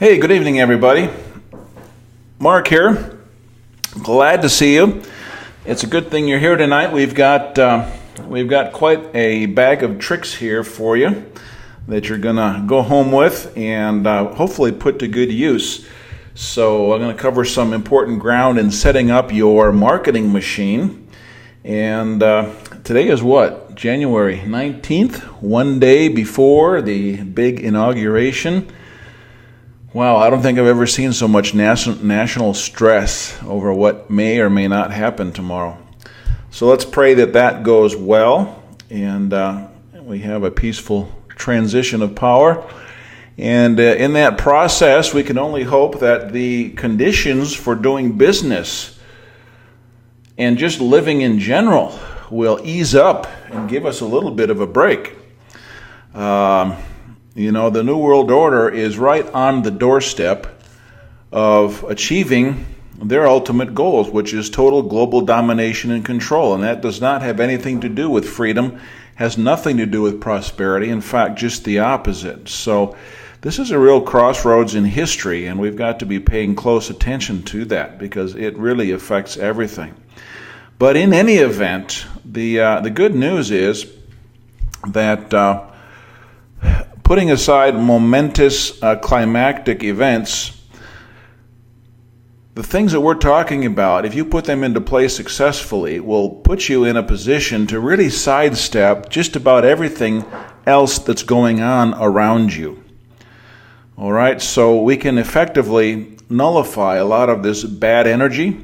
Hey, good evening, everybody. Mark here. Glad to see you. It's a good thing you're here tonight. We've got quite a bag of tricks here for you that you're gonna go home with and hopefully put to good use. So I'm going to cover some important ground in setting up your marketing machine. And today is what? January 19th, one day before the big inauguration. Wow, I don't think I've ever seen so much national stress over what may or may not happen tomorrow. So let's pray that that goes well and we have a peaceful transition of power. And in that process, we can only hope that the conditions for doing business and just living in general will ease up and give us a little bit of a break. The New World Order is right on the doorstep of achieving their ultimate goals, which is total global domination and control. And that does not have anything to do with freedom, has nothing to do with prosperity. In fact, just the opposite. So this is a real crossroads in history, and we've got to be paying close attention to that because it really affects everything. But in any event, the good news is that putting aside momentous climactic events, the things that we're talking about, if you put them into place successfully, will put you in a position to really sidestep just about everything else that's going on around you. All right, so we can effectively nullify a lot of this bad energy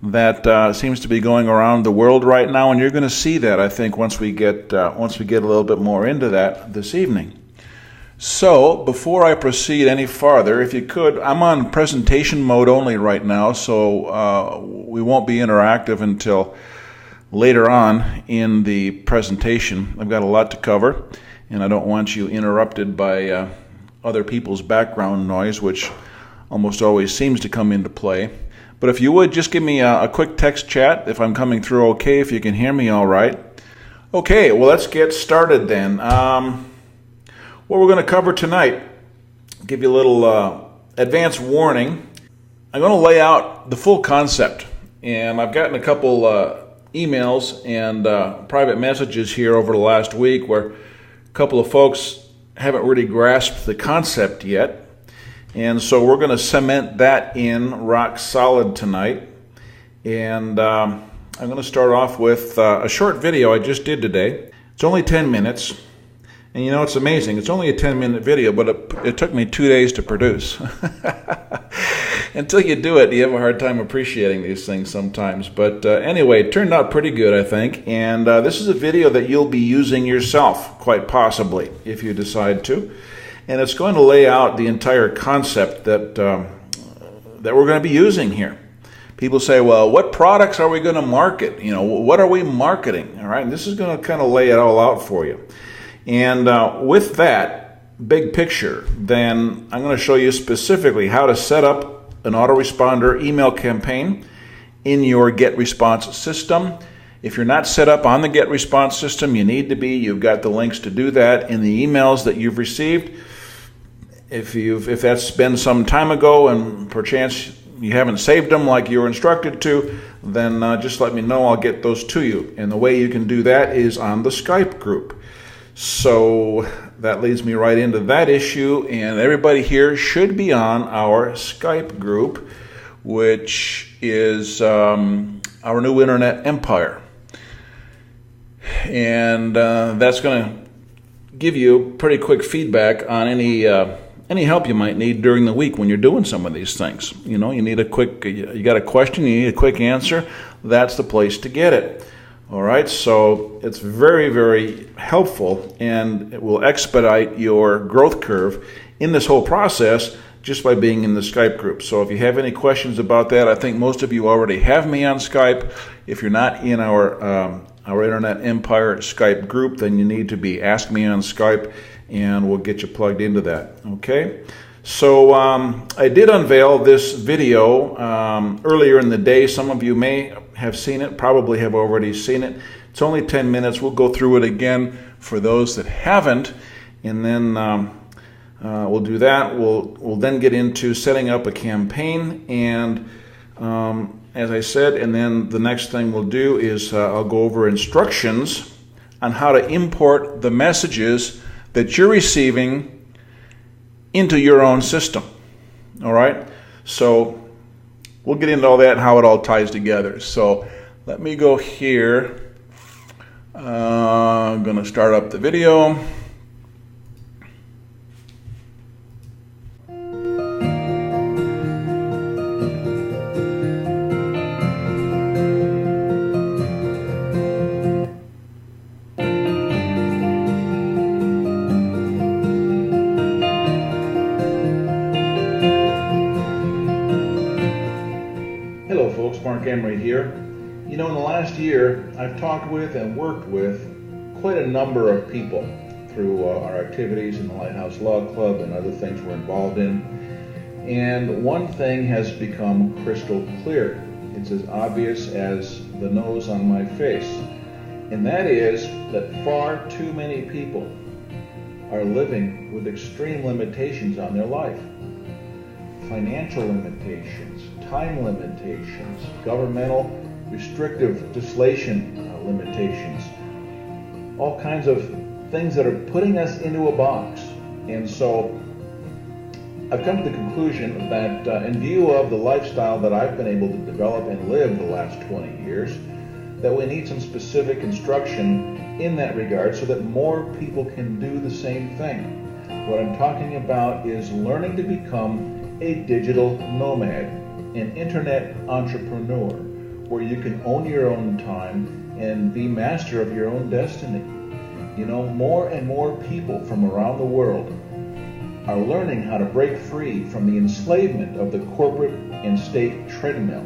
that seems to be going around the world right now, and you're going to see that, I think, once we get a little bit more into that this evening. So, before I proceed any farther, if you could, I'm on presentation mode only right now, so we won't be interactive until later on in the presentation. I've got a lot to cover, and I don't want you interrupted by other people's background noise, which almost always seems to come into play. But if you would, just give me a quick text chat if I'm coming through okay, if you can hear me all right. Okay, well, let's get started then. What we're going to cover tonight, give you a little advance warning. I'm going to lay out the full concept, and I've gotten a couple emails and private messages here over the last week where a couple of folks haven't really grasped the concept yet, and so we're going to cement that in rock solid tonight. And I'm going to start off with a short video I just did today. It's only 10 minutes. And you know, it's amazing. It's only a 10-minute video, but it took me 2 days to produce. Until you do it, you have a hard time appreciating these things sometimes. But anyway, it turned out pretty good, I think. And this is a video that you'll be using yourself, quite possibly, if you decide to. And it's going to lay out the entire concept that we're going to be using here. People say, well, what products are we going to market? You know, what are we marketing? All right, and this is going to kind of lay it all out for you. And with that big picture, then I'm going to show you specifically how to set up an autoresponder email campaign in your GetResponse system. If you're not set up on the GetResponse system, you need to be. You've got the links to do that in the emails that you've received. If that's been some time ago and perchance you haven't saved them like you were instructed to, then just let me know. I'll get those to you. And the way you can do that is on the Skype group. So that leads me right into that issue, and everybody here should be on our Skype group, which is our new internet empire. And that's going to give you pretty quick feedback on any help you might need during the week when you're doing some of these things. You know, you got a question, you need a quick answer, that's the place to get it. All right, so it's very, very helpful, and it will expedite your growth curve in this whole process just by being in the Skype group. So if you have any questions about that, I think most of you already have me on Skype. If you're not in our Internet Empire Skype group, then you need to be Ask Me on Skype, and we'll get you plugged into that. Okay. So I did unveil this video earlier in the day. Some of you may have seen it, probably have already seen it. It's only 10 minutes. We'll go through it again for those that haven't. And then We'll do that. We'll then get into setting up a campaign, and as I said, and then the next thing we'll do is I'll go over instructions on how to import the messages that you're receiving into your own system. All right? So we'll get into all that and how it all ties together. So let me go here. I'm going to start up the video. Hello folks, Mark Emery here. You know, in the last year, I've talked with and worked with quite a number of people through our activities in the Lighthouse Law Club and other things we're involved in. And one thing has become crystal clear. It's as obvious as the nose on my face. And that is that far too many people are living with extreme limitations on their life. Financial limitations, time limitations, governmental restrictive legislation limitations, all kinds of things that are putting us into a box. And so I've come to the conclusion that in view of the lifestyle that I've been able to develop and live the last 20 years, that we need some specific instruction in that regard so that more people can do the same thing. What I'm talking about is learning to become a digital nomad, an internet entrepreneur, where you can own your own time and be master of your own destiny. You know, more and more people from around the world are learning how to break free from the enslavement of the corporate and state treadmill.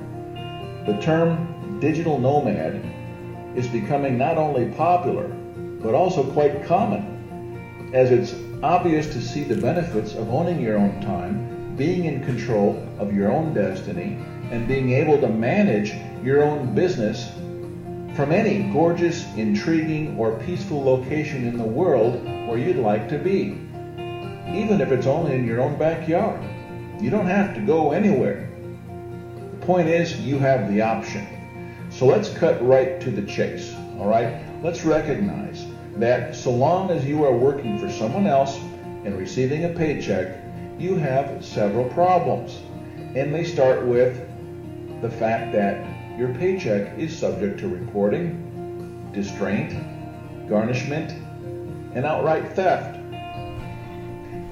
The term digital nomad is becoming not only popular, but also quite common, as it's obvious to see the benefits of owning your own time, being in control of your own destiny, and being able to manage your own business from any gorgeous, intriguing, or peaceful location in the world where you'd like to be, even if it's only in your own backyard. You don't have to go anywhere. The point is, you have the option. So let's cut right to the chase, all right? Let's recognize that so long as you are working for someone else and receiving a paycheck, you have several problems. And they start with the fact that your paycheck is subject to reporting, distraint, garnishment, and outright theft.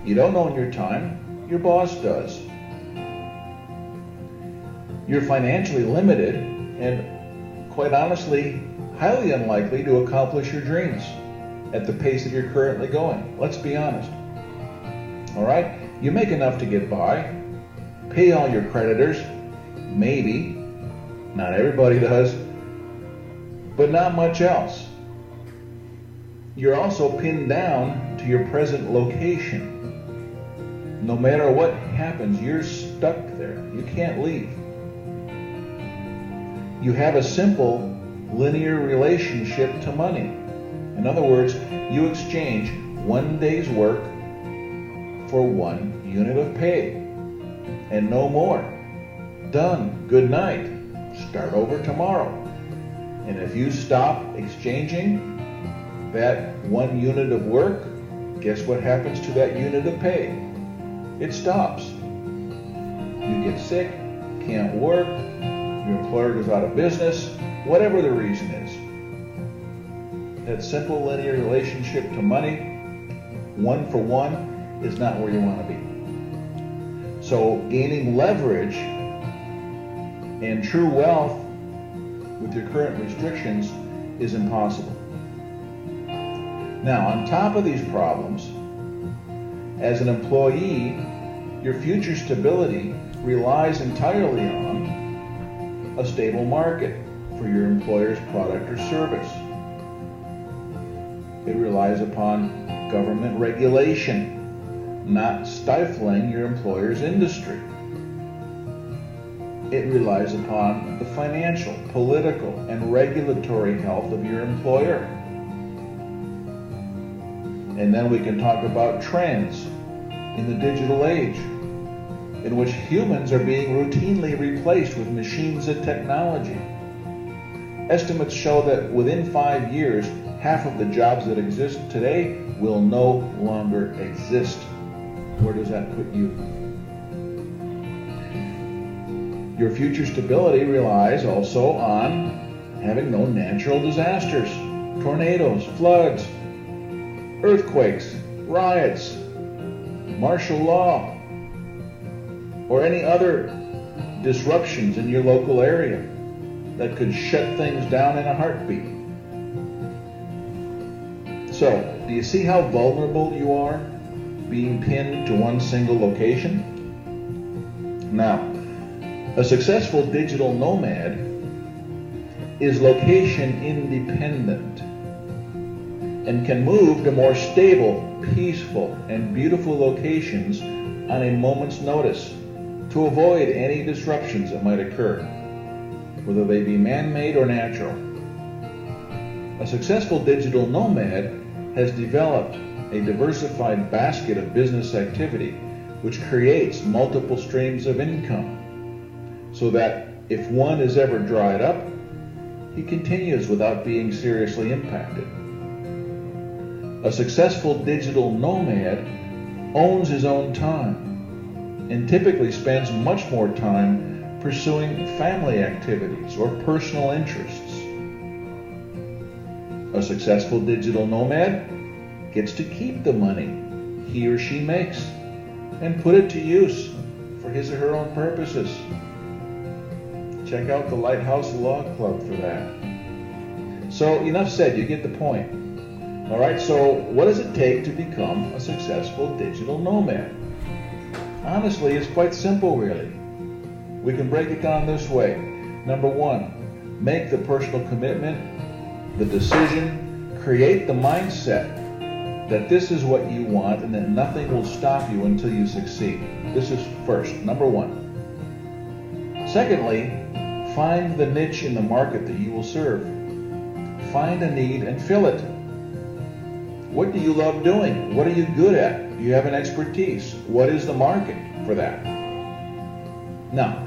You don't own your time, your boss does. You're financially limited and, quite honestly, highly unlikely to accomplish your dreams at the pace that you're currently going. Let's be honest. All right? You make enough to get by, pay all your creditors, maybe. Not everybody does, but not much else. You're also pinned down to your present location. No matter what happens, you're stuck there. You can't leave. You have a simple linear relationship to money. In other words, you exchange one day's work for one unit of pay, and no more. Done. Good night. Start over tomorrow. And if you stop exchanging that one unit of work, guess what happens to that unit of pay? It stops. You get sick, can't work, your employer goes out of business, whatever the reason is. That simple linear relationship to money, one for one, is not where you want to be. So gaining leverage and true wealth with your current restrictions is impossible. Now, on top of these problems, as an employee, your future stability relies entirely on a stable market for your employer's product or service. It relies upon government regulation, not stifling your employer's industry. It relies upon the financial, political, and regulatory health of your employer. And then we can talk about trends in the digital age, in which humans are being routinely replaced with machines and technology. Estimates show that within 5 years, half of the jobs that exist today will no longer exist. Where does that put you? Your future stability relies also on having no natural disasters, tornadoes, floods, earthquakes, riots, martial law, or any other disruptions in your local area that could shut things down in a heartbeat. So, do you see how vulnerable you are being pinned to one single location? Now, a successful digital nomad is location independent and can move to more stable, peaceful, and beautiful locations on a moment's notice to avoid any disruptions that might occur, whether they be man-made or natural. A successful digital nomad has developed a diversified basket of business activity which creates multiple streams of income, so that if one is ever dried up, he continues without being seriously impacted. A successful digital nomad owns his own time and typically spends much more time pursuing family activities or personal interests. A successful digital nomad gets to keep the money he or she makes and put it to use for his or her own purposes. Check out the Lighthouse Law Club for that. So enough said, you get the point. All right, so what does it take to become a successful digital nomad? Honestly, it's quite simple, really. We can break it down this way. Number one, make the personal commitment, the decision, create the mindset that this is what you want and that nothing will stop you until you succeed. This is first, number one. Secondly, find the niche in the market that you will serve. Find a need and fill it. What do you love doing? What are you good at? Do you have an expertise? What is the market for that? Now,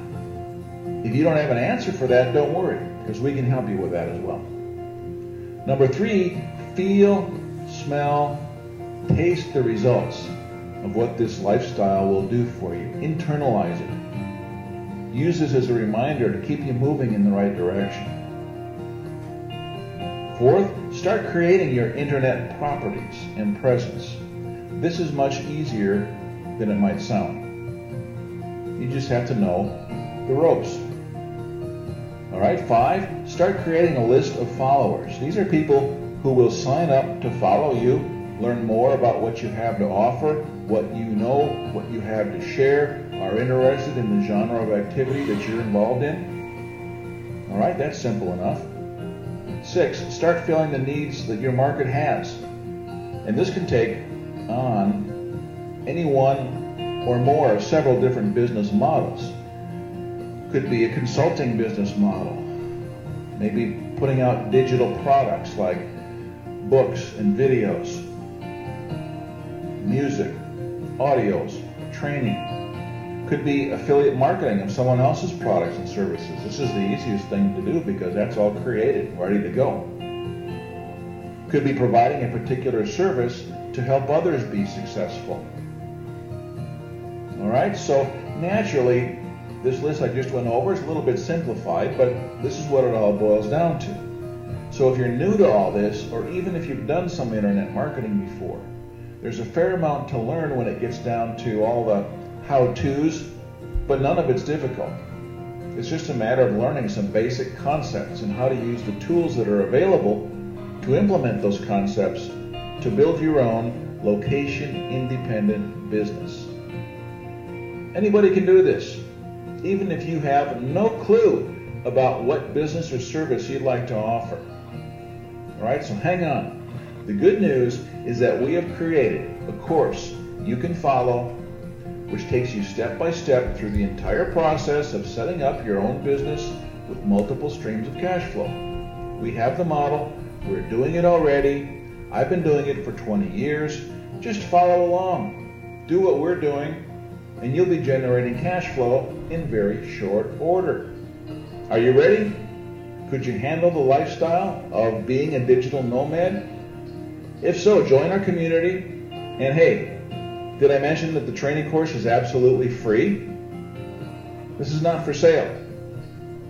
if you don't have an answer for that, don't worry, because we can help you with that as well. Number three, feel, smell, taste the results of what this lifestyle will do for you. Internalize it. Use this as a reminder to keep you moving in the right direction. Fourth, start creating your internet properties and presence. This is much easier than it might sound. You just have to know the ropes. All right, 5, start creating a list of followers. These are people who will sign up to follow you, learn more about what you have to offer, what you know, what you have to share, are interested in the genre of activity that you're involved in. All right, that's simple enough. 6, start filling the needs that your market has. And this can take on any one or more of several different business models. Could be a consulting business model, maybe putting out digital products like books and videos, music, audios, training. Could be affiliate marketing of someone else's products and services. This is the easiest thing to do because that's all created, ready to go. Could be providing a particular service to help others be successful. All right, so naturally, this list I just went over is a little bit simplified, but this is what it all boils down to. So if you're new to all this, or even if you've done some internet marketing before, there's a fair amount to learn when it gets down to all the how-tos, but none of it's difficult. It's just a matter of learning some basic concepts and how to use the tools that are available to implement those concepts to build your own location-independent business. Anybody can do this, even if you have no clue about what business or service you'd like to offer. All right, so hang on. The good news is that we have created a course you can follow which takes you step by step through the entire process of setting up your own business with multiple streams of cash flow. We have the model, we're doing it already, I've been doing it for 20 years, just follow along. do what we're doing, and you'll be generating cash flow in very short order. Are you ready? Could you handle the lifestyle of being a digital nomad? If so, join our community. And hey, did I mention that the training course is absolutely free? This is not for sale.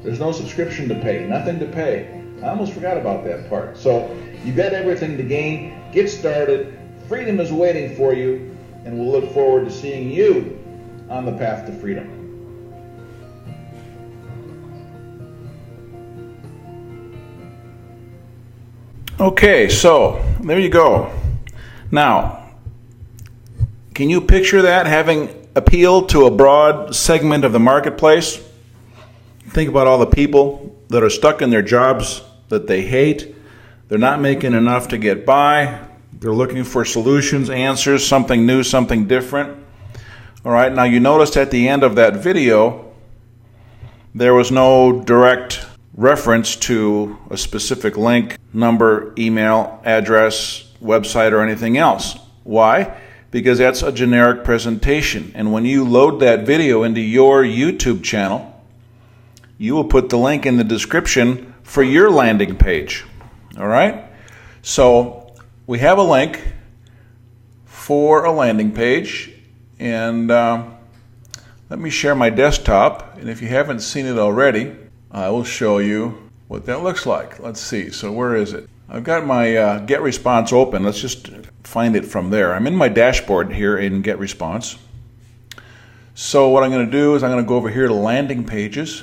There's no subscription to pay, nothing to pay. I almost forgot about that part. So you've got everything to gain. Get started. Freedom is waiting for you, and we'll look forward to seeing you on the path to freedom. Okay, so there you go. Now, can you picture that having appeal to a broad segment of the marketplace? Think about all the people that are stuck in their jobs that they hate. They're not making enough to get by. They're looking for solutions, answers, something new, something different. All right, now you noticed at the end of that video, there was no direct reference to a specific link, number, email, address, website, or anything else. Why? Because that's a generic presentation. And when you load that video into your YouTube channel, you will put the link in the description for your landing page. All right? So we have a link for a landing page. And let me share my desktop. And if you haven't seen it already, I will show you what that looks like. Let's see. So where is it? I've got my GetResponse open. Let's just find it from there. I'm in my dashboard here in GetResponse. So what I'm going to do is I'm going to go over here to landing pages.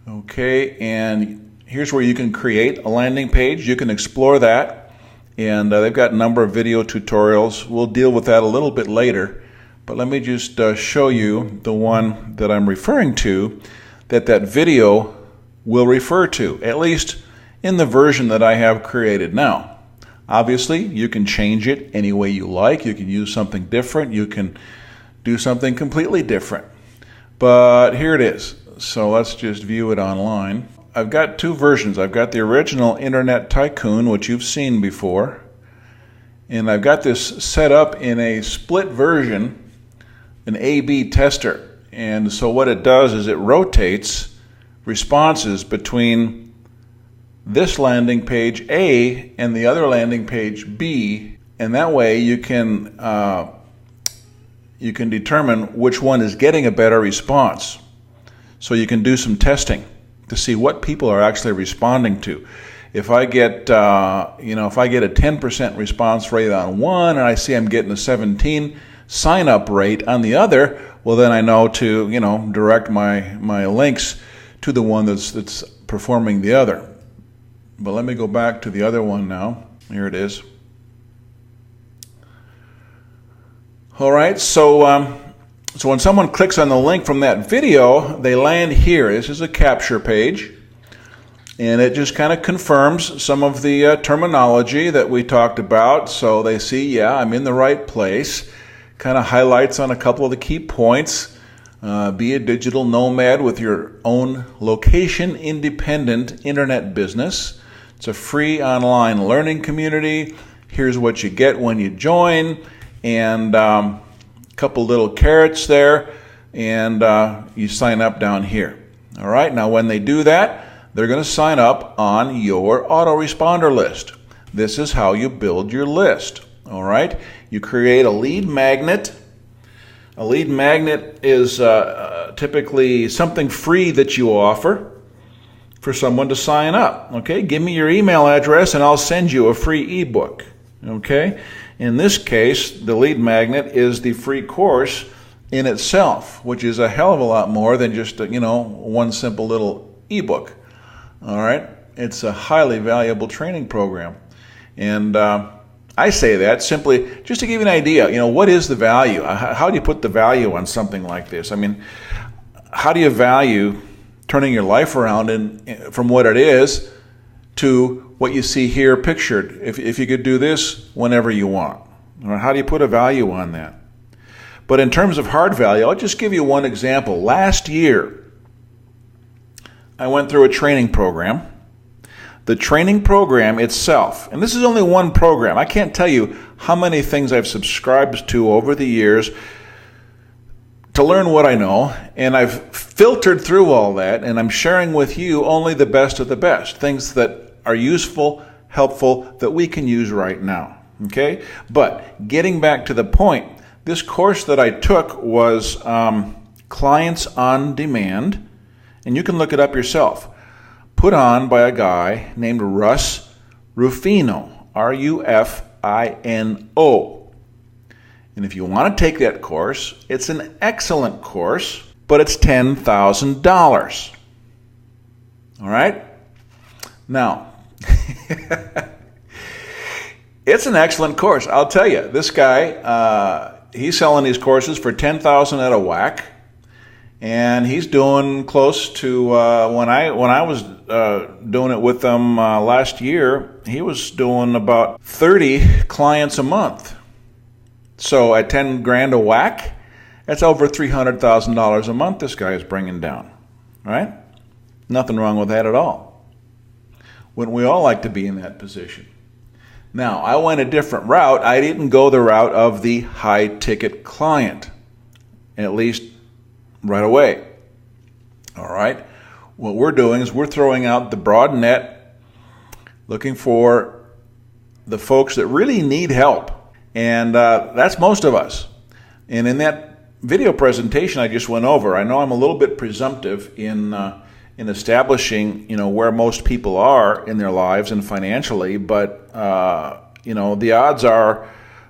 Okay, and here's where you can create a landing page. You can explore that, and they've got a number of video tutorials. We'll deal with that a little bit later, but let me just show you the one that I'm referring to, that video will refer to, at least in the version that I have created now. Obviously, you can change it any way you like. You can use something different. You can do something completely different. But here it is. So let's just view it online. I've got two versions. I've got the original Internet Tycoon, which you've seen before. And I've got this set up in a split version, an A/B tester. And so what it does is it rotates responses between this landing page A and the other landing page B, and that way you can determine which one is getting a better response. So you can do some testing to see what people are actually responding to. If I get if I get a 10% response rate on one, and I see I'm getting a 17 sign-up rate on the other, well, then I know to, direct my links to the one that's performing the other. But let me go back to the other one now. Here it is. All right, so when someone clicks on the link from that video, they land here. This is a capture page, and it just kind of confirms some of the terminology that we talked about. So they see, yeah, I'm in the right place. Kind of highlights on a couple of the key points. Be a digital nomad with your own location-independent internet business. It's a free online learning community. Here's what you get when you join, and a couple little carrots there, and you sign up down here. All right, now when they do that, they're going to sign up on your autoresponder list. This is how you build your list. All right, you create a lead magnet. A lead magnet is typically something free that you offer for someone to sign up. Okay, give me your email address and I'll send you a free ebook. Okay, in this case, the lead magnet is the free course in itself, which is a hell of a lot more than just one simple little ebook. All right, it's a highly valuable training program, and I say that simply just to give you an idea. What is the value? How do you put the value on something like this? I mean, how do you value turning your life around from what it is to what you see here pictured? If you could do this whenever you want, or how do you put a value on that? But in terms of hard value, I'll just give you one example. Last year, I went through a training program The training program itself, and this is only one program. I can't tell you how many things I've subscribed to over the years to learn what I know, and I've filtered through all that, and I'm sharing with you only the best of the best, things that are useful, helpful, that we can use right now. Okay? But getting back to the point, this course that I took was Clients on Demand, and you can look it up yourself. Put on by a guy named Russ Rufino, Rufino. And if you want to take that course, it's an excellent course, but it's $10,000. All right? Now, it's an excellent course. I'll tell you, this guy, he's selling these courses for $10,000 at a whack. And he's doing close to when I was doing it with them last year, he was doing about 30 clients a month. So at 10 grand a whack, that's over $300,000 a month this guy is bringing down, right? Nothing wrong with that at all. Wouldn't we all like to be in that position? Now, I went a different route. I didn't go the route of the high-ticket client, at least right away. All right? What we're doing is we're throwing out the broad net, looking for the folks that really need help. And that's most of us. And in that video presentation I just went over, I know I'm a little bit presumptive in establishing, where most people are in their lives and financially, but the odds are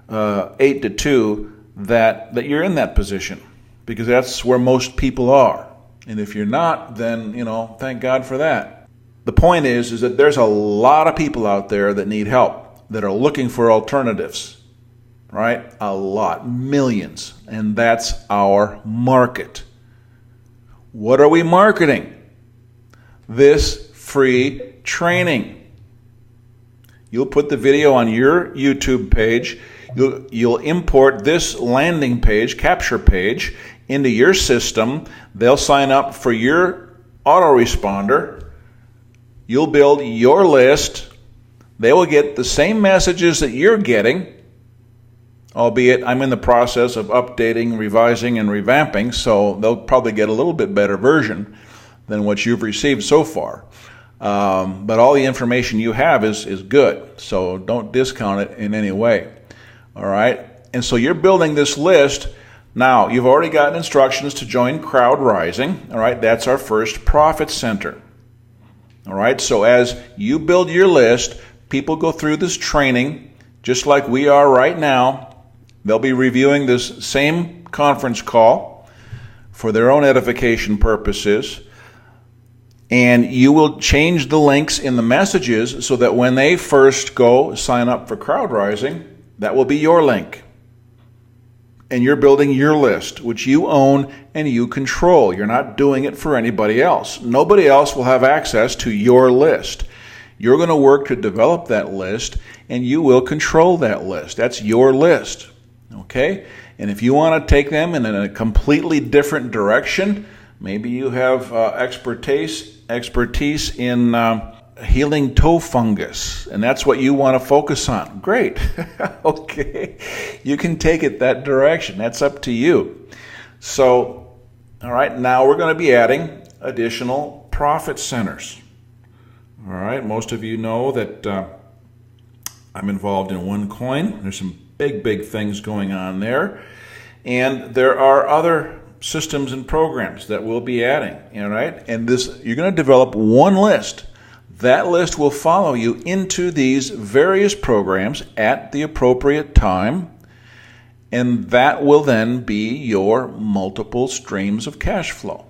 8-2 that you're in that position, because that's where most people are. And if you're not, then, thank God for that. The point is that there's a lot of people out there that need help, that are looking for alternatives, right? A lot, millions. And that's our market. What are we marketing? This free training. You'll put the video on your YouTube page. You'll import this landing page, capture page, into your system. They'll sign up for your autoresponder. You'll build your list. They will get the same messages that you're getting, albeit I'm in the process of updating, revising, and revamping, so they'll probably get a little bit better version than what you've received so far. But all the information you have is good, so don't discount it in any way. All right? And so you're building this list. Now, you've already gotten instructions to join Crowd Rising. All right? That's our first profit center. All right? So as you build your list, people go through this training just like we are right now. They'll be reviewing this same conference call for their own edification purposes. And you will change the links in the messages so that when they first go sign up for Crowd Rising, that will be your link. And you're building your list, which you own and you control. You're not doing it for anybody else. Nobody else will have access to your list. You're going to work to develop that list, and you will control that list. That's your list. Okay? And if you want to take them in a completely different direction, maybe you have expertise in healing toe fungus, and that's what you want to focus on. Great. Okay. You can take it that direction. That's up to you. So, all right, now we're going to be adding additional profit centers. All right, most of you know that I'm involved in OneCoin. There's some big things going on there. And there are other systems and programs that we'll be adding, all right? And you're going to develop one list. That list will follow you into these various programs at the appropriate time, and that will then be your multiple streams of cash flow,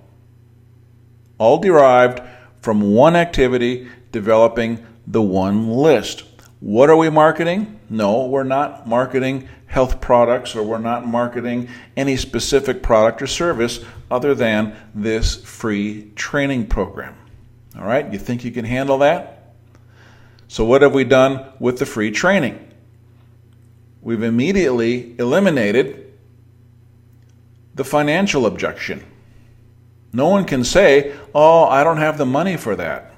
all derived from one activity, developing the one list. What are we marketing? No, we're not marketing health products, or we're not marketing any specific product or service other than this free training program. All right, you think you can handle that? So what have we done with the free training? We've immediately eliminated the financial objection. No one can say, oh, I don't have the money for that.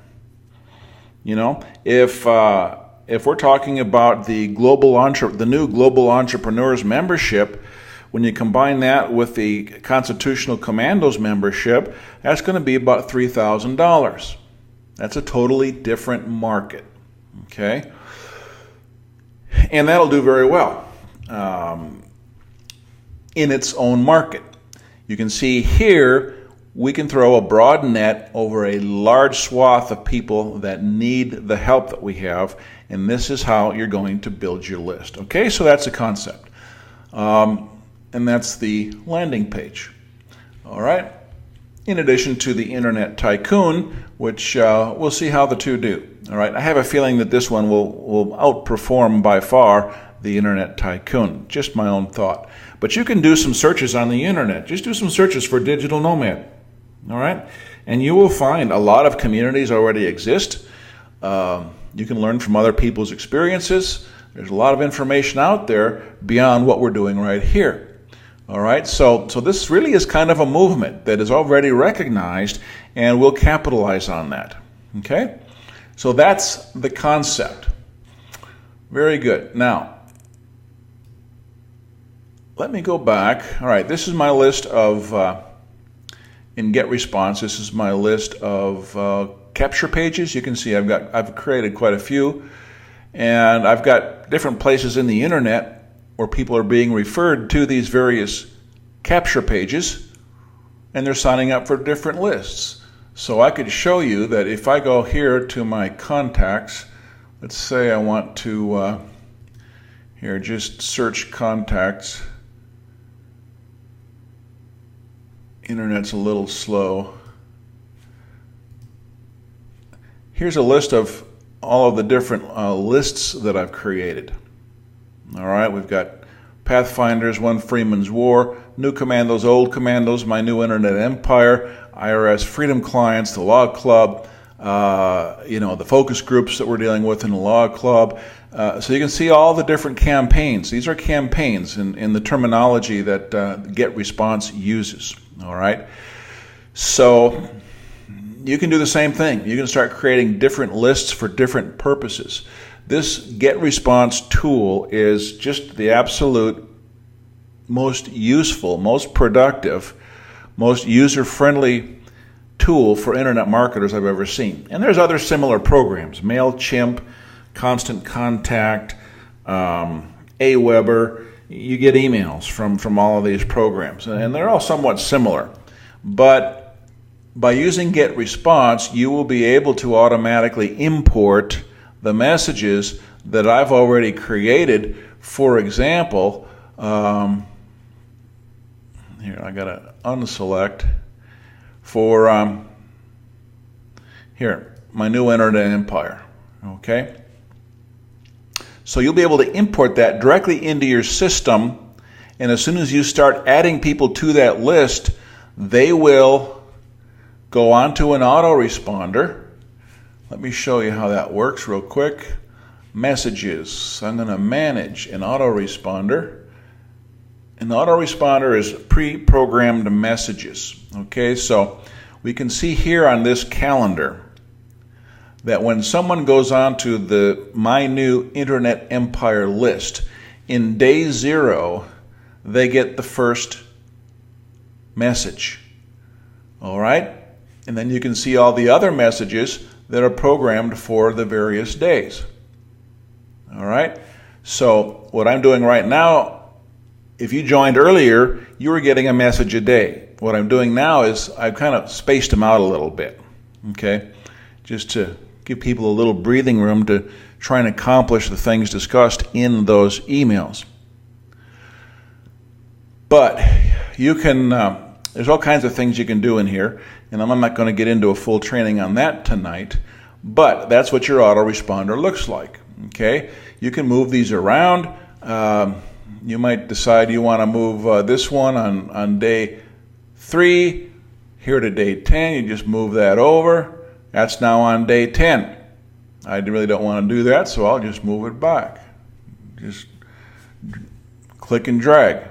You know, if we're talking about the new Global Entrepreneurs membership, when you combine that with the Constitutional Commandos membership, that's going to be about $3,000. That's a totally different market, okay? And that'll do very well in its own market. You can see here, we can throw a broad net over a large swath of people that need the help that we have, and this is how you're going to build your list. Okay, so that's the concept. And that's the landing page. All right. In addition to the Internet Tycoon, which we'll see how the two do. All right. I have a feeling that this one will outperform by far the Internet Tycoon. Just my own thought. But you can do some searches on the Internet. Just do some searches for digital nomad. All right. And you will find a lot of communities already exist. You can learn from other people's experiences. There's a lot of information out there beyond what we're doing right here. All right, so this really is kind of a movement that is already recognized, and we'll capitalize on that. Okay, so that's the concept. Very good. Now, let me go back. All right, this is my list of, in GetResponse, this is my list of capture pages. You can see I've created quite a few, and I've got different places in the internet where people are being referred to these various capture pages, and they're signing up for different lists. So I could show you that if I go here to my contacts, let's say I want to, here, just search contacts. Internet's a little slow. Here's a list of all of the different lists that I've created. All right, we've got Pathfinders, One Freeman's War, New Commandos, Old Commandos, My New Internet Empire, IRS Freedom Clients, the Law Club, the focus groups that we're dealing with in the Law Club. So you can see all the different campaigns. These are campaigns in the terminology that GetResponse uses. All right, so you can do the same thing. You can start creating different lists for different purposes. This GetResponse tool is just the absolute most useful, most productive, most user-friendly tool for internet marketers I've ever seen. And there's other similar programs, MailChimp, Constant Contact, Aweber. You get emails from all of these programs, and they're all somewhat similar. But by using GetResponse, you will be able to automatically import the messages that I've already created. For example, here I got to unselect for here, My New Internet Empire. Okay, so you'll be able to import that directly into your system, and as soon as you start adding people to that list, they will go onto an autoresponder. Let me show you how that works real quick. Messages. I'm going to manage an autoresponder. An autoresponder is pre-programmed messages. Okay, so we can see here on this calendar that when someone goes on to the My New Internet Empire list, in day 0, they get the first message. All right? And then you can see all the other messages that are programmed for the various days. All right? So what I'm doing right now, if you joined earlier, you were getting a message a day. What I'm doing now is I've kind of spaced them out a little bit, okay? Just to give people a little breathing room to try and accomplish the things discussed in those emails. But you can, there's all kinds of things you can do in here, and I'm not going to get into a full training on that tonight, but that's what your autoresponder looks like, okay? You can move these around. You might decide you want to move this one on day 3, here to day 10, you just move that over. That's now on day 10. I really don't want to do that, so I'll just move it back. Just click and drag.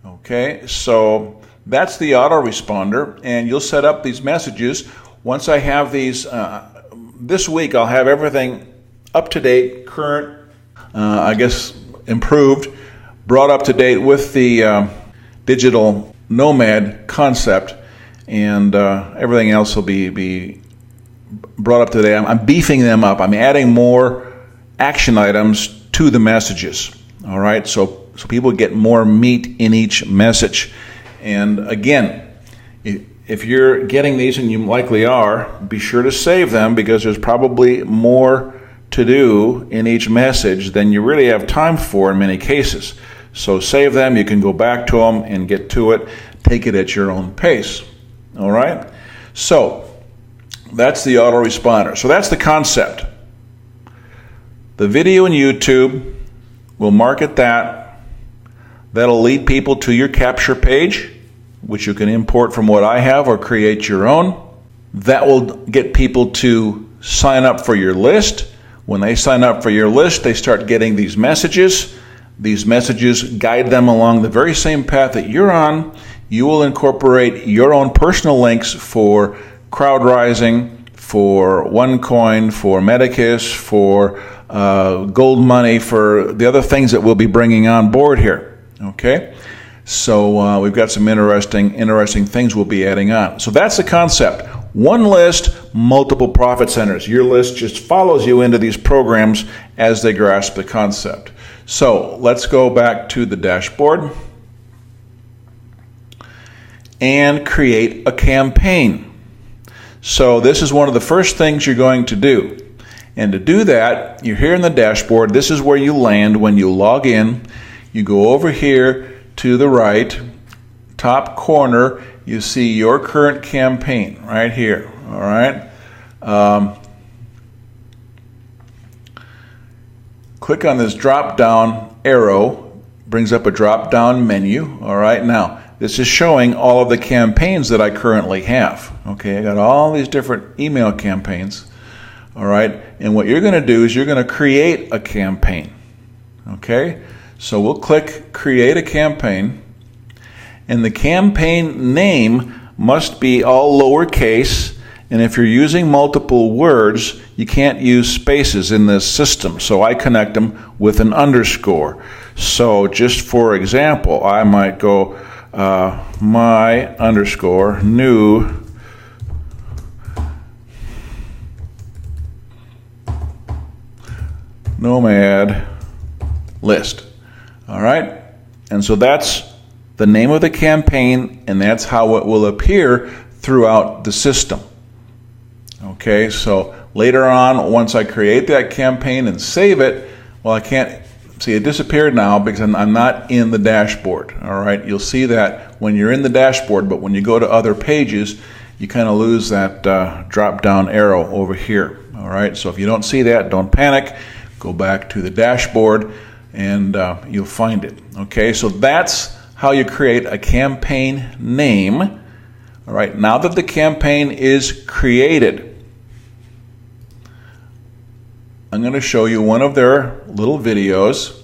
Okay, so that's the autoresponder, and you'll set up these messages. Once I have these this week I'll have everything up to date, current, I guess improved, brought up to date with the digital nomad concept, and everything else will be brought up to date. I'm beefing them up. I'm adding more action items to the messages. All right, so people get more meat in each message. And again, if you're getting these, and you likely are, be sure to save them, because there's probably more to do in each message than you really have time for in many cases. So save them. You can go back to them and get to it. Take it at your own pace. All right? So that's the autoresponder. So that's the concept. The video in YouTube, we'll market that. That'll lead people to your capture page, which you can import from what I have or create your own. That will get people to sign up for your list. When they sign up for your list, they start getting these messages. These messages guide them along the very same path that you're on. You will incorporate your own personal links for CrowdRising, for OneCoin, for Medicus, for Gold Money, for the other things that we'll be bringing on board here. Okay? So we've got some interesting things we'll be adding on. So that's the concept. One list, multiple profit centers. Your list just follows you into these programs as they grasp the concept. So let's go back to the dashboard and create a campaign. So this is one of the first things you're going to do. And to do that, you're here in the dashboard. This is where you land when you log in. You go over here to the right, top corner, you see your current campaign right here. All right. Click on this drop-down arrow, brings up a drop-down menu. All right. Now, this is showing all of the campaigns that I currently have. Okay, I got all these different email campaigns. All right. And what you're going to do is you're going to create a campaign. Okay. So we'll click Create a Campaign, and the campaign name must be all lowercase, and if you're using multiple words, you can't use spaces in this system, so I connect them with an underscore. So just for example, I might go my underscore new nomad list. All right, and so that's the name of the campaign, and that's how it will appear throughout the system. Okay, so later on, once I create that campaign and save it, well, I can't see it disappeared now because I'm not in the dashboard. All right, you'll see that when you're in the dashboard, but when you go to other pages, you kind of lose that drop-down arrow over here. All right, so if you don't see that, don't panic. Go back to the dashboard, and you'll find it. Okay, so that's how you create a campaign name. All right, now that the campaign is created, I'm going to show you one of their little videos,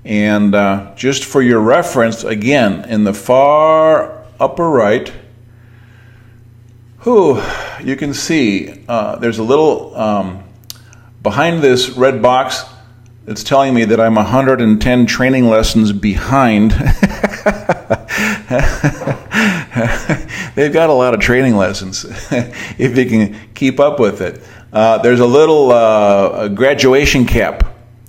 and just for your reference, again, in the far upper right, you can see there's a little behind this red box. It's telling me that I'm 110 training lessons behind. They've got a lot of training lessons if you can keep up with it. There's a little graduation cap.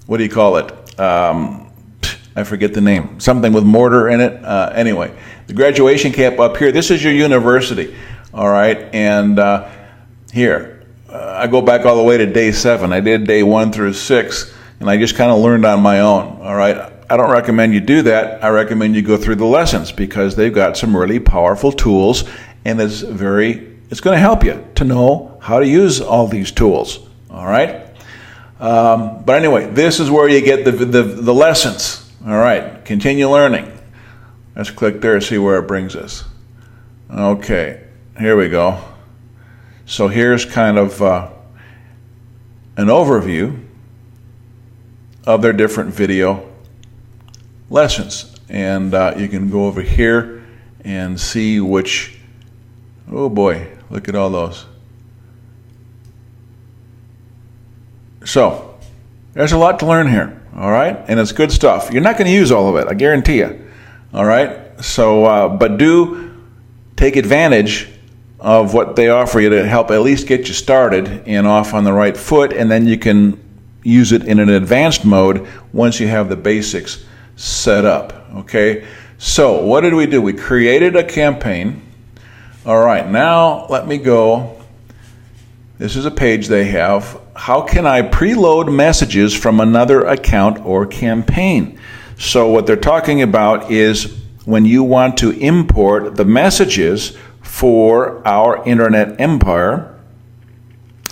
What do you call it? I forget the name. Something with mortar in it. Anyway, the graduation cap up here. This is your university. All right. And here, I go back all the way to day 7. I did day 1 through 6. And I just kind of learned on my own, all right? I don't recommend you do that. I recommend you go through the lessons because they've got some really powerful tools, and it's going to help you to know how to use all these tools, all right? But anyway, this is where you get the lessons, all right? Continue learning. Let's click there and see where it brings us. Okay, here we go. So here's kind of an overview of their different video lessons, and you can go over here and see which, oh boy, look at all those. So there's a lot to learn here, all right? And it's good stuff. You're not going to use all of it, I guarantee you, all right? So, but do take advantage of what they offer you to help at least get you started and off on the right foot, and then you can use it in an advanced mode once you have the basics set up, okay? So what did we do? We created a campaign. All right, now let me go. This is a page they have. How can I preload messages from another account or campaign? So what they're talking about is when you want to import the messages for our internet empire,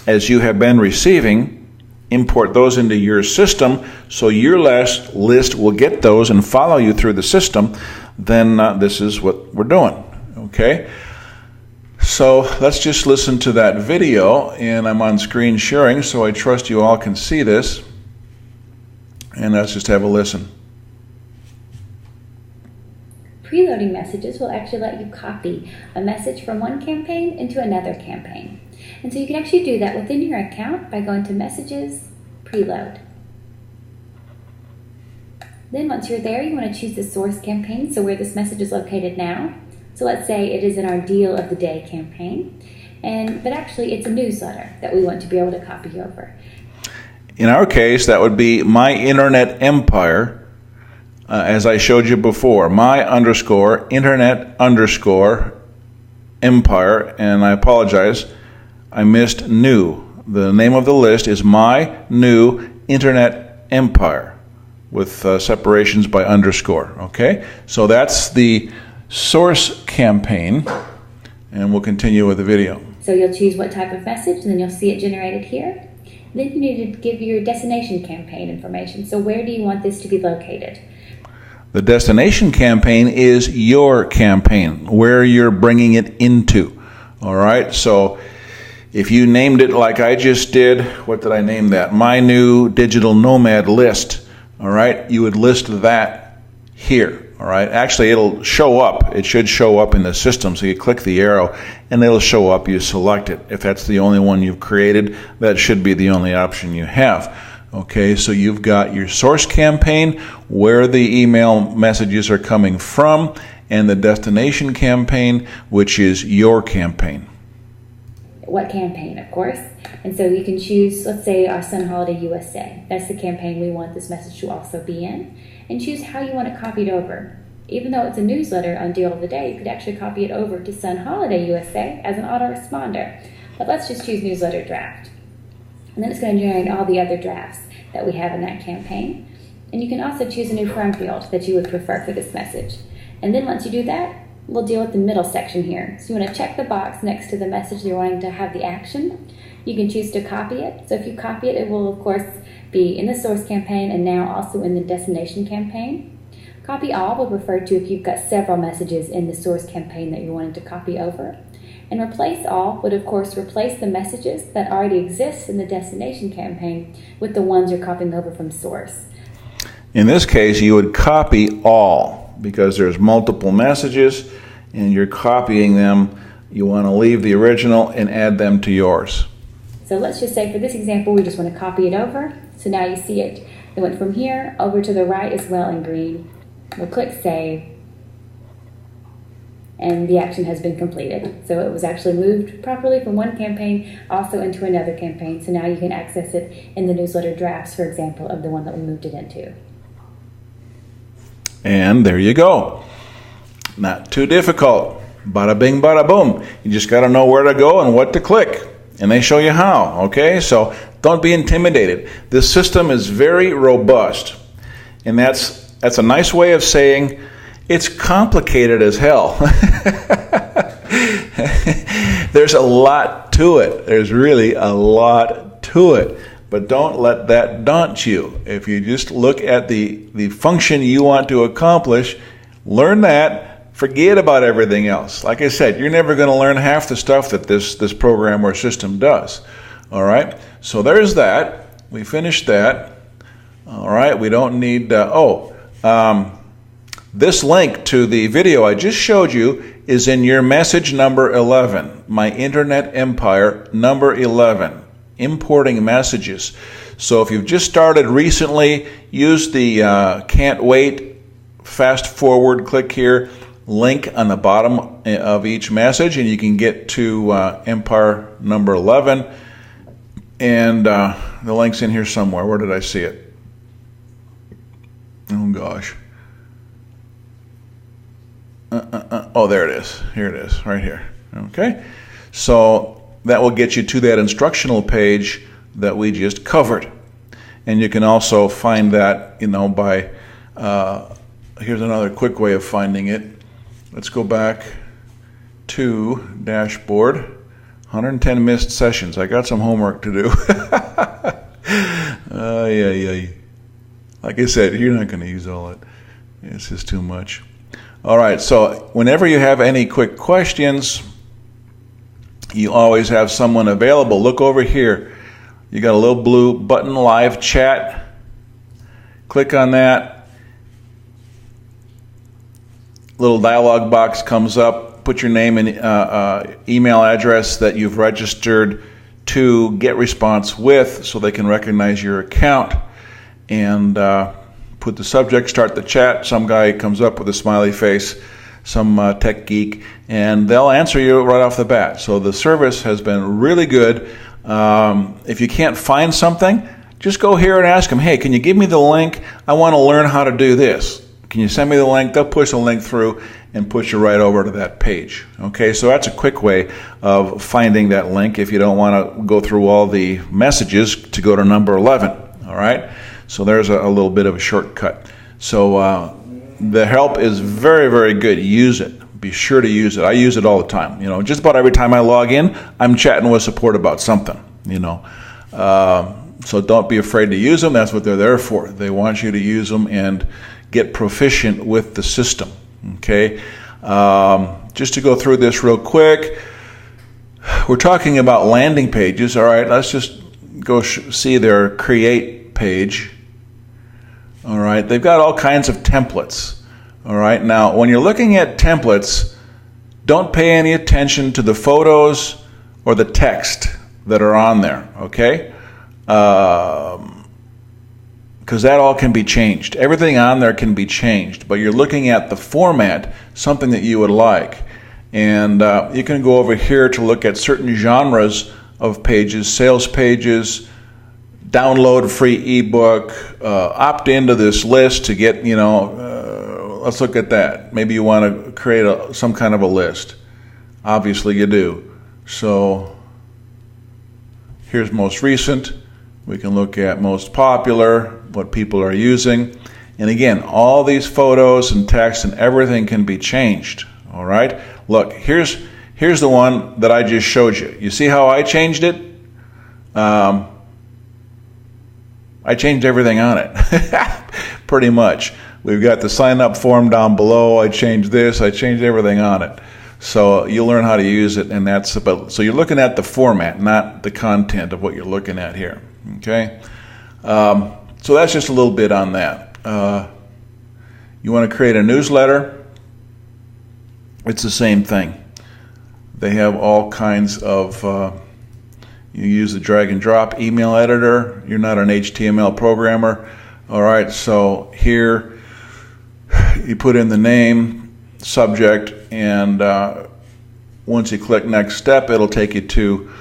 as you have been receiving, import those into your system so your list will get those and follow you through the system. Then this is what we're doing, okay? So let's just listen to that video, and I'm on screen sharing, so I trust you all can see this. And let's just have a listen. Preloading messages will actually let you copy a message from one campaign into another campaign. And so you can actually do that within your account by going to Messages, Preload. Then once you're there, you want to choose the source campaign, so where this message is located now. So let's say it is in our Deal of the Day campaign, but actually it's a newsletter that we want to be able to copy over. In our case, that would be My Internet Empire, as I showed you before, my_internet_empire, and I apologize, I missed new. The name of the list is My New Internet Empire, with separations by underscore, okay? So that's the source campaign, and we'll continue with the video. So you'll choose what type of message, and then you'll see it generated here. Then you need to give your destination campaign information. So where do you want this to be located? The destination campaign is your campaign, where you're bringing it into, all right? So if you named it like I just did, what did I name that? My New Digital Nomad List, all right? You would list that here. All right. Actually, it'll show up. It should show up in the system. So you click the arrow, and it'll show up. You select it. If that's the only one you've created, that should be the only option you have. Okay. So you've got your source campaign, where the email messages are coming from, and the destination campaign, which is your campaign. What campaign, of course. And so you can choose, let's say, our Sun Holiday USA. That's the campaign we want this message to also be in. And choose how you want it copied over. Even though it's a newsletter on Deal of the Day, you could actually copy it over to Sun Holiday USA as an autoresponder. But let's just choose Newsletter Draft. And then it's going to generate all the other drafts that we have in that campaign. And you can also choose a new form field that you would prefer for this message. And then once you do that, we'll deal with the middle section here. So you want to check the box next to the message you're wanting to have the action. You can choose to copy it. So if you copy it, it will, of course, be in the source campaign and now also in the destination campaign. Copy all will refer to if you've got several messages in the source campaign that you're wanting to copy over. And replace all would, of course, replace the messages that already exist in the destination campaign with the ones you're copying over from source. In this case, you would copy all because there's multiple messages and you're copying them. You want to leave the original and add them to yours. So let's just say for this example, we just want to copy it over. So now you see it. It went from here over to the right as well in green. We'll click Save. And the action has been completed. So it was actually moved properly from one campaign also into another campaign. So now you can access it in the newsletter drafts, for example, of the one that we moved it into. And there you go. Not too difficult. Bada bing, bada boom. You just got to know where to go and what to click. And they show you how, okay? So don't be intimidated. This system is very robust. And that's a nice way of saying it's complicated as hell. There's a lot to it. There's really a lot to it. But don't let that daunt you. If you just look at the function you want to accomplish, learn that, forget about everything else. Like I said, you're never going to learn half the stuff that this program or system does. All right? So there's that. We finished that. All right? We don't need... this link to the video I just showed you is in your message number 11. My Internet Empire number 11. Importing messages. So if you've just started recently, use the can't wait, fast forward, click here, link on the bottom of each message, and you can get to Empire number 11. And the link's in here somewhere. Where did I see it? Oh, gosh. Oh, there it is. Here it is, right here. Okay. So that will get you to that instructional page that we just covered. And you can also find that, by, here's another quick way of finding it. Let's go back to dashboard, 110 missed sessions. I got some homework to do. Like I said, you're not going to use all it. It's just too much. All right, so whenever you have any quick questions, you always have someone available. Look over here. You got a little blue button, live chat. Click on that. Little dialog box comes up. Put your name and email address that you've registered to get response with, so they can recognize your account. And put the subject, start the chat. Some guy comes up with a smiley face, some tech geek, and they'll answer you right off the bat. So the service has been really good. If you can't find something, just go here and ask them, hey, can you give me the link? I want to learn how to do this. Can you send me the link? They'll push the link through and push you right over to that page. Okay, so that's a quick way of finding that link if you don't want to go through all the messages to go to number 11. All right, so there's a little bit of a shortcut. So the help is very, very good. Use it. Be sure to use it. I use it all the time. Just about every time I log in, I'm chatting with support about something. So don't be afraid to use them. That's what they're there for. They want you to use them and get proficient with the system. Okay, just to go through this real quick, we're talking about landing pages. All right, let's just go see their create page. All right, they've got all kinds of templates. All right, now when you're looking at templates, don't pay any attention to the photos or the text that are on there. Okay, because that all can be changed. Everything on there can be changed, but you're looking at the format, something that you would like. And you can go over here to look at certain genres of pages, sales pages, download a free ebook, opt into this list to get, let's look at that. Maybe you want to create some kind of a list. Obviously you do. So here's most recent. We can look at most popular, what people are using. And again, all these photos and text and everything can be changed. All right? Look, here's the one that I just showed you. You see how I changed it? I changed everything on it. Pretty much. We've got the sign up form down below. I changed this. I changed everything on it. So you'll learn how to use it, and that's about. So you're looking at the format, not the content of what you're looking at here. Okay, so that's just a little bit on that. You want to create a newsletter? It's the same thing. They have all kinds of. You use the drag and drop email editor. You're not an HTML programmer. All right, so here you put in the name, subject, and once you click next step, it'll take you to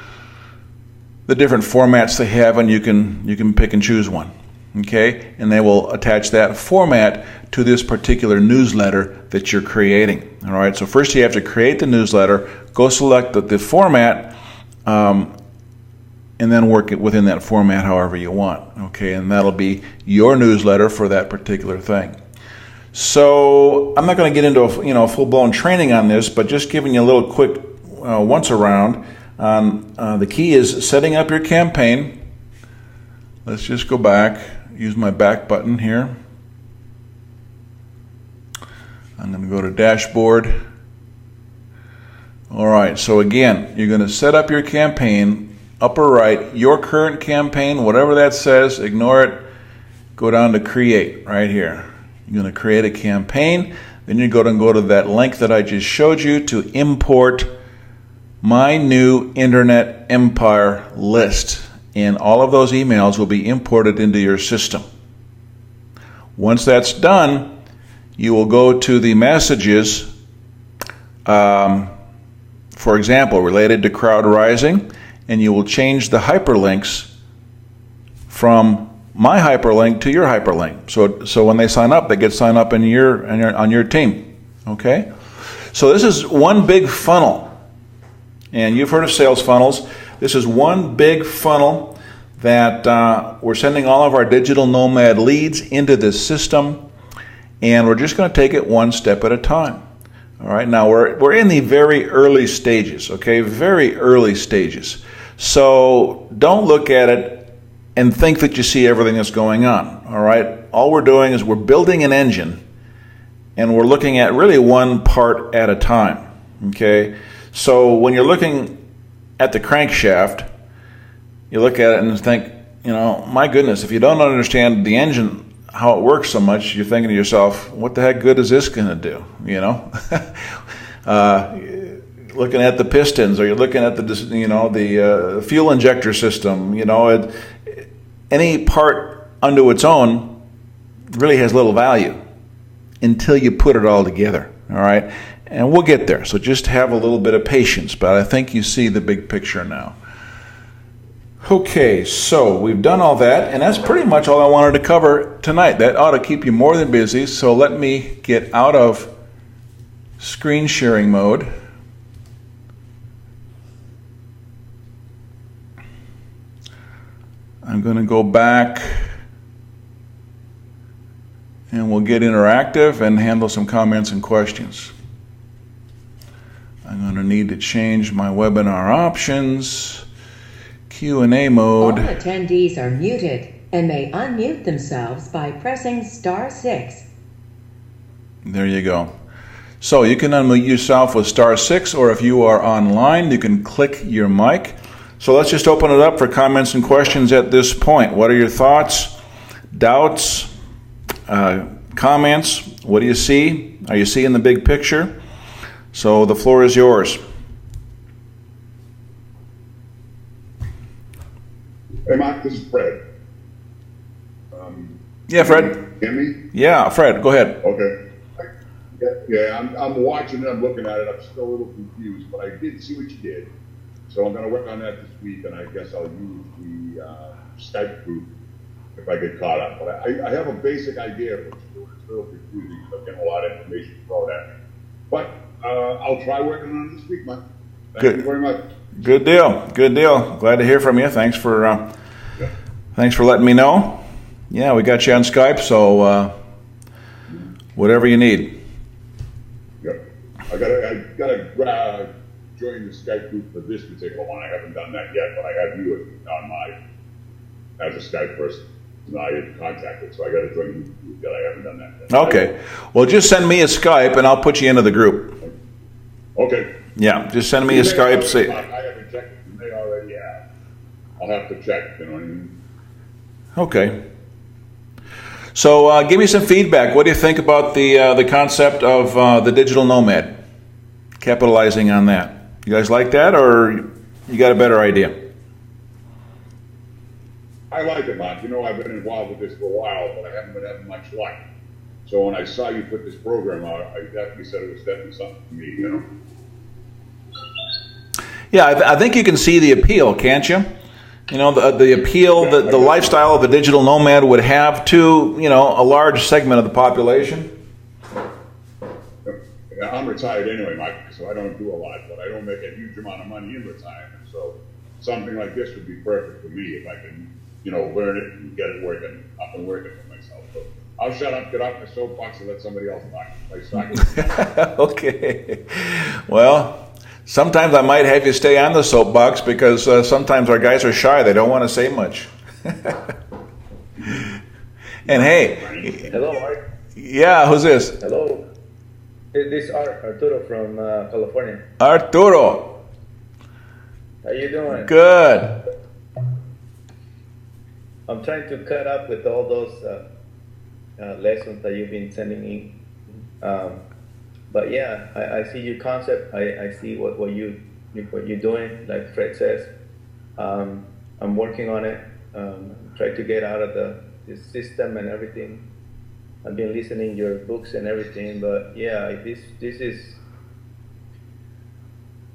the different formats they have, and you can pick and choose one. Okay, and they will attach that format to this particular newsletter that you're creating. All right, so first you have to create the newsletter, go select the format, and then work it within that format however you want. Okay, and that'll be your newsletter for that particular thing. So I'm not going to get into a full-blown training on this, but just giving you a little quick once around. The key is setting up your campaign. Let's just go back, use my back button here. I'm going to go to dashboard. All right, so again, you're going to set up your campaign, upper right, your current campaign, whatever that says, ignore it. Go down to create right here. You're going to create a campaign. Then you're going to go to that link that I just showed you to import my new Internet Empire list and all of those emails will be imported into your system. Once that's done, you will go to the messages, for example, related to crowd rising, and you will change the hyperlinks from my hyperlink to your hyperlink. So when they sign up, they get signed up on your team. Okay? So this is one big funnel. And you've heard of sales funnels. This is one big funnel that we're sending all of our digital nomad leads into this system, and we're just going to take it one step at a time. All right, now we're in the very early stages, okay? Very early stages. So don't look at it and think that you see everything that's going on, all right? All we're doing is we're building an engine, and we're looking at really one part at a time, okay? So when you're looking at the crankshaft, you look at it and think, you know, my goodness, if you don't understand the engine, how it works so much, you're thinking to yourself, what the heck good is this going to do, you know? Looking at the pistons, or you're looking at the fuel injector system, you know, any part unto its own really has little value until you put it all together, all right? And we'll get there, so just have a little bit of patience, but I think you see the big picture now. Okay, so we've done all that, and that's pretty much all I wanted to cover tonight. That ought to keep you more than busy, so let me get out of screen sharing mode. I'm going to go back, and we'll get interactive and handle some comments and questions. I'm going to need to change my webinar options. Q&A mode. All attendees are muted and may unmute themselves by pressing *6. There you go. So you can unmute yourself with *6, or if you are online, you can click your mic. So let's just open it up for comments and questions at this point. What are your thoughts, doubts, comments? What do you see? Are you seeing the big picture? So the floor is yours. Hey, Mark, this is Fred. Yeah, Fred. Hear me? Yeah, Fred, go ahead. Okay. Yeah, I'm watching it, I'm looking at it, I'm still a little confused, but I did see what you did. So I'm going to work on that this week, and I guess I'll use the Skype group if I get caught up. But I have a basic idea of what you're doing. It's a little confusing because I'm getting a lot of information thrown at me. But I'll try working on it this week, Mike. Thank you very much. Good deal. Good deal. Glad to hear from you. Thanks for letting me know. Yeah, we got you on Skype, so whatever you need. Yep. I gotta join the Skype group for this particular one. I haven't done that yet, but I have you on as a Skype person. I had contacted, so I got to join the group yet. I haven't done that yet. Okay. Well, just send me a Skype, and I'll put you into the group. Okay. Yeah, just send me a Skype. I haven't checked. You may already have. I'll have to check. You know what I mean? Okay. So give me some feedback. What do you think about the concept of the digital nomad? Capitalizing on that. You guys like that, or you got a better idea? I like it, Mark. You know, I've been involved with this for a while, but I haven't been having much luck. So when I saw you put this program out, I definitely said it was definitely something for me, you know? Yeah, I think you can see the appeal, can't you? You know, the appeal that the lifestyle of a digital nomad would have to, you know, a large segment of the population. Yeah, I'm retired anyway, Mike, so I don't do a lot, but I don't make a huge amount of money in retirement. So something like this would be perfect for me if I can, you know, learn it and get it working, up and working for myself. So I'll shut up, get off my soapbox, and let somebody else talk. Okay. Well, sometimes I might have you stay on the soapbox because sometimes our guys are shy. They don't want to say much. And hey. Hello, Art. Yeah, who's this? Hello. This is Arturo from California. Arturo. How you doing? Good. I'm trying to cut up with all those lessons that you've been sending me. But yeah, I see your concept. I see what you're doing, like Fred says. I'm working on it. Try to get out of this system and everything. I've been listening to your books and everything, but yeah, this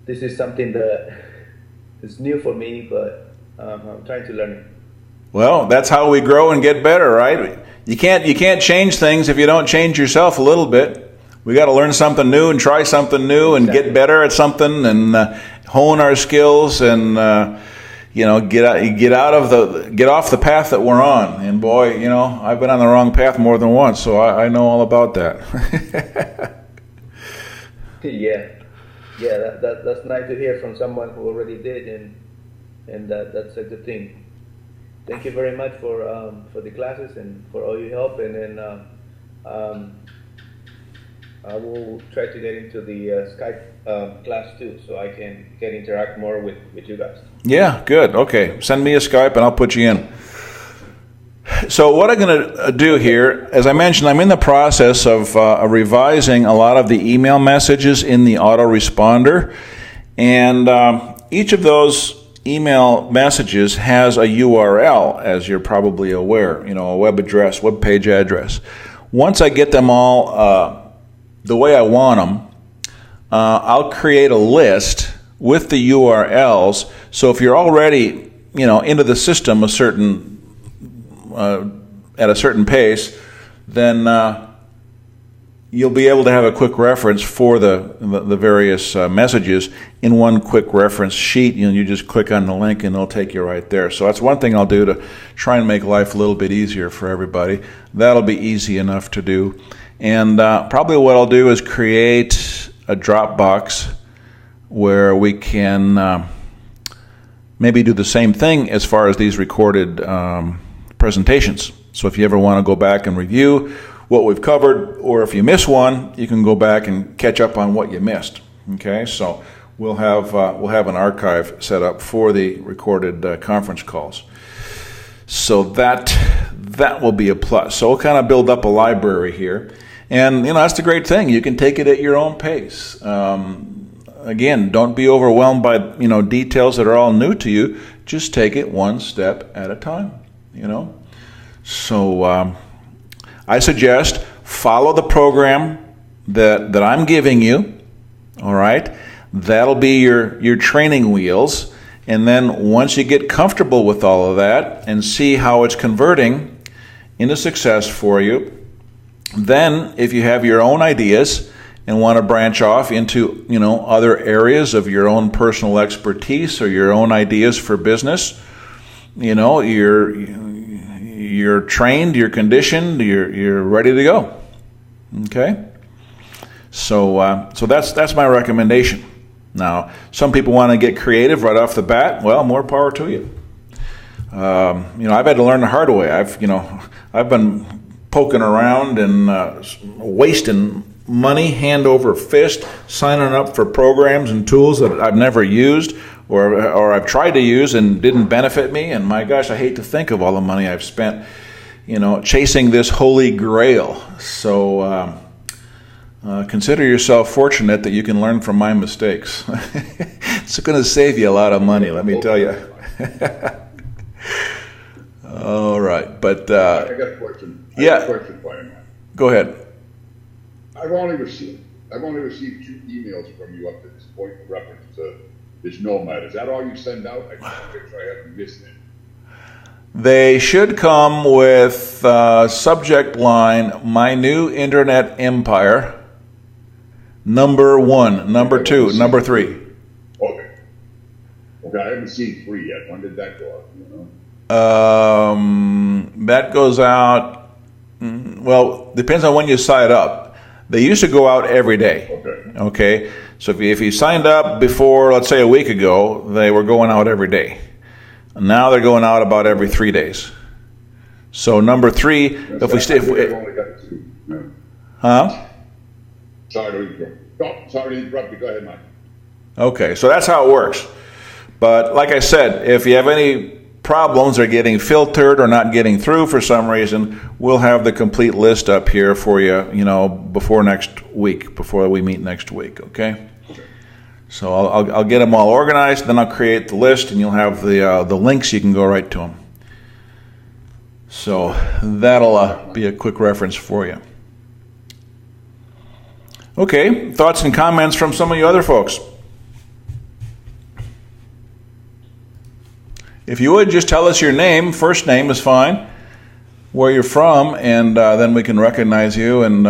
is something that is new for me, but I'm trying to learn it. Well, that's how we grow and get better, right? You can't change things if you don't change yourself a little bit. We got to learn something new and try something new and get better at something and hone our skills and get off the path that we're on. And boy, I've been on the wrong path more than once, so I know all about that. Yeah, that's nice to hear from someone who already did, and that's a good thing. Thank you very much for the classes and for all your help, and then I will try to get into the Skype class too, so I can interact more with you guys. Yeah, good. Okay, send me a Skype and I'll put you in. So what I'm going to do here, as I mentioned, I'm in the process of revising a lot of the email messages in the autoresponder, and each of those email messages has a URL, as you're probably aware, a web address, web page address. Once I get them all the way I want them, I'll create a list with the URLs. So if you're already, into the system at a certain pace, then you'll be able to have a quick reference for the various messages in one quick reference sheet. You just click on the link and it'll take you right there. So that's one thing I'll do to try and make life a little bit easier for everybody. That'll be easy enough to do. And probably what I'll do is create a Dropbox where we can maybe do the same thing as far as these recorded presentations. So if you ever want to go back and review what we've covered, or if you miss one, you can go back and catch up on what you missed. Okay, so we'll have an archive set up for the recorded conference calls. So that will be a plus. So we'll kind of build up a library here. And, that's the great thing. You can take it at your own pace. Again, don't be overwhelmed by, details that are all new to you. Just take it one step at a time, So I suggest follow the program that I'm giving you, all right? That'll be your training wheels. And then once you get comfortable with all of that and see how it's converting into success for you, then if you have your own ideas and want to branch off into, other areas of your own personal expertise or your own ideas for business, you're trained, you're conditioned, you're ready to go. Okay? So that's my recommendation. Now, some people want to get creative right off the bat. Well, more power to you. I've had to learn the hard way. I've been poking around and wasting money hand over fist, signing up for programs and tools that I've never used or I've tried to use and didn't benefit me. And my gosh, I hate to think of all the money I've spent, chasing this holy grail. So consider yourself fortunate that you can learn from my mistakes. It's going to save you a lot of money, let me tell you. All right, but I got a question. I got a question for you, man. Go ahead. I've only received 2 emails from you up to this point in reference to this Nomad. Is that all you send out? I just want to make sure I haven't missed it. They should come with subject line, My New Internet Empire, number 1, number 2, number 3. Okay, I haven't seen 3 yet. When did that go out? That goes out, well, depends on when you sign up. They used to go out every day. Okay? So if you signed up before, let's say a week ago, they were going out every day. Now they're going out about every 3 days. So number 3, I've only got 2. No. Huh? Sorry to interrupt you. Go ahead, Mike. Okay, so that's how it works. But like I said, if you have any problems are getting filtered or not getting through for some reason, we'll have the complete list up here for you, before we meet next week, okay? So I'll get them all organized, then I'll create the list, and you'll have the links. You can go right to them. So that'll be a quick reference for you. Okay, thoughts and comments from some of you other folks. If you would, just tell us your name. First name is fine, where you're from, and then we can recognize you. And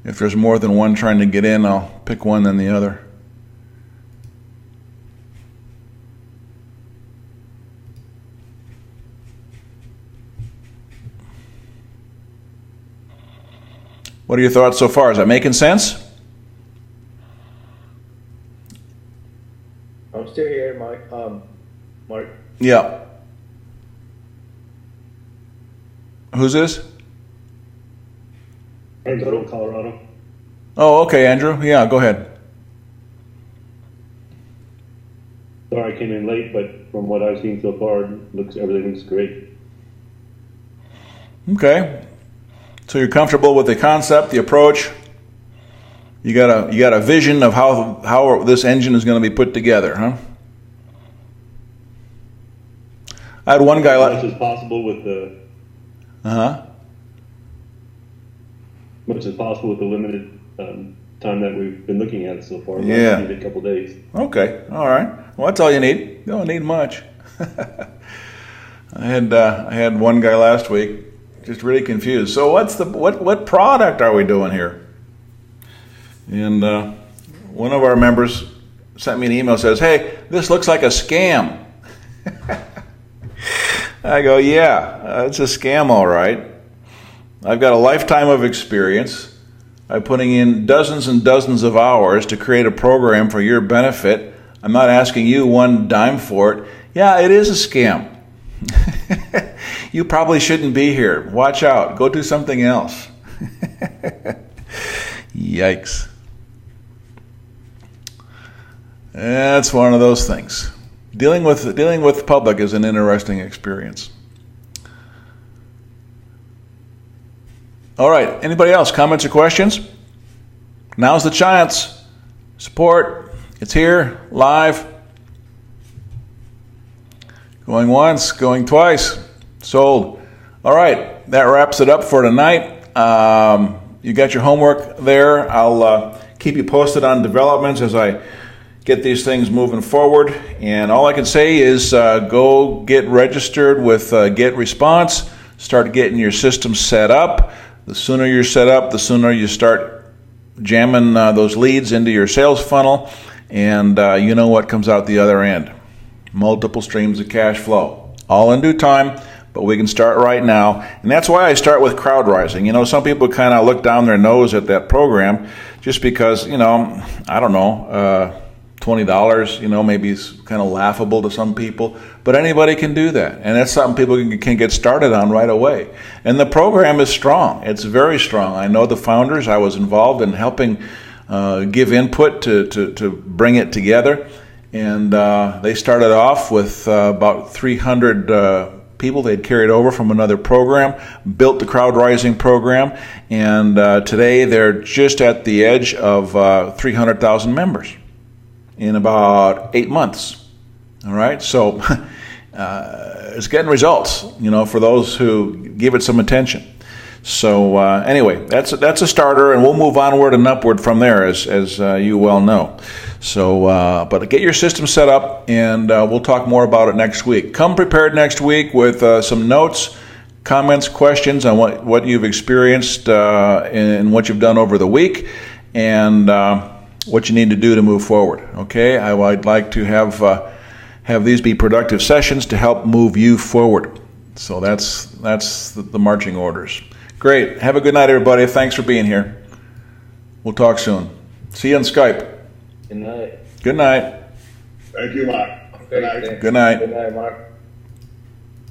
if there's more than one trying to get in, I'll pick one than the other. What are your thoughts so far? Is that making sense? I'm still here, Mike. Mark. Yeah. Who's this? Andrew, Colorado. Oh, okay, Andrew. Yeah, go ahead. Sorry I came in late, but from what I've seen so far, everything looks great. Okay. So you're comfortable with the concept, the approach. You got a vision of how this engine is going to be put together, huh? I had one guy as much as possible with the much as possible with the limited time that we've been looking at so far. Yeah, a couple days. Okay, all right. Well, that's all you need. You don't need much. I had one guy last week just really confused. So what product are we doing here? And one of our members sent me an email, says, "Hey, this looks like a scam." I go, yeah, it's a scam, all right. I've got a lifetime of experience. I'm putting in dozens and dozens of hours to create a program for your benefit. I'm not asking you one dime for it. Yeah, it is a scam. You probably shouldn't be here. Watch out. Go do something else. Yikes. That's one of those things. Dealing with the public is an interesting experience. All right. Anybody else? Comments or questions? Now's the chance. Support. It's here, live. Going once, going twice. Sold. All right. That wraps it up for tonight. You got your homework there. I'll keep you posted on developments as I get these things moving forward. And all I can say is go get registered with GetResponse. Start getting your system set up. The sooner you're set up, the sooner you start jamming those leads into your sales funnel. And you know what comes out the other end. Multiple streams of cash flow. All in due time, but we can start right now. And that's why I start with crowd rising. You know, some people kind of look down their nose at that program just because, you know, I don't know, $20, you know, maybe it's kind of laughable to some people, but anybody can do that. And that's something people can get started on right away. And the program is strong. It's very strong. I know the founders. I was involved in helping give input to bring it together. And they started off with about 300 people they'd carried over from another program, built the crowd rising program, and today they're just at the edge of 300,000 members in about 8 months. All right, so it's getting results, you know, for those who give it some attention. So anyway, that's a starter, and we'll move onward and upward from there, as you well know. So, but get your system set up, and we'll talk more about it next week. Come prepared next week with some notes, comments, questions on what you've experienced and what you've done over the week, and what you need to do to move forward. Okay, I'd like to have these be productive sessions to help move you forward. So that's the marching orders. Great. Have a good night, everybody. Thanks for being here. We'll talk soon. See you on Skype. Good night. Good night. Thank you, Mark. Okay, Good night. thanks. Good night. Good night, Mark.